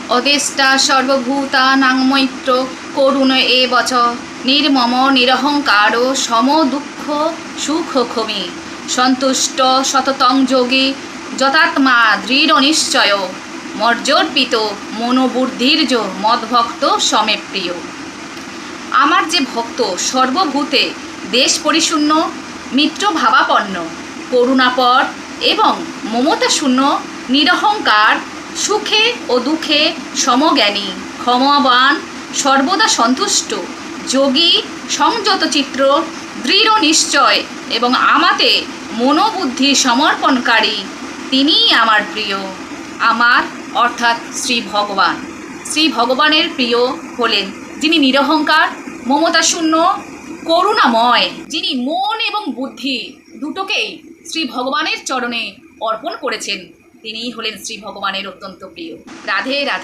অদেষ্টা সর্বভূতানাং মৈত্র করুণ এবচ নির্মম নিরহংকার সম দুঃখ সুখ ক্ষমি সন্তুষ্ট সততং যোগী যতাত্মা দৃঢ় নিশ্চয় মর্যার্পিত মনোবুদ্ধির্য মদ্ভক্ত সমে প্রিয়। আমার যে ভক্ত সর্বভূতে দেশ পরিশূন্য, মিত্রভাবাপন্ন, করুণাপর এবং মমতাশূন্য, নিরহংকার, সুখে ও দুঃখে সমজ্ঞানী, ক্ষমাবান, সর্বদা সন্তুষ্ট, যোগী, সংযত চিত্র, দৃঢ় নিশ্চয় এবং আমাতে মনোবুদ্ধি সমর্পণকারী, তিনিই আমার প্রিয়। আমার অর্থাৎ শ্রী ভগবান। শ্রী ভগবানের প্রিয় হলেন যিনি নিরহংকার, মমতাশূন্য, করুণাময়, যিনি মন এবং বুদ্ধি দুটোকেই শ্রী ভগবানের চরণে অর্পণ করেছেন, তিনিই হলেন শ্রী ভগবানের অত্যন্ত প্রিয়। রাধে রাধে।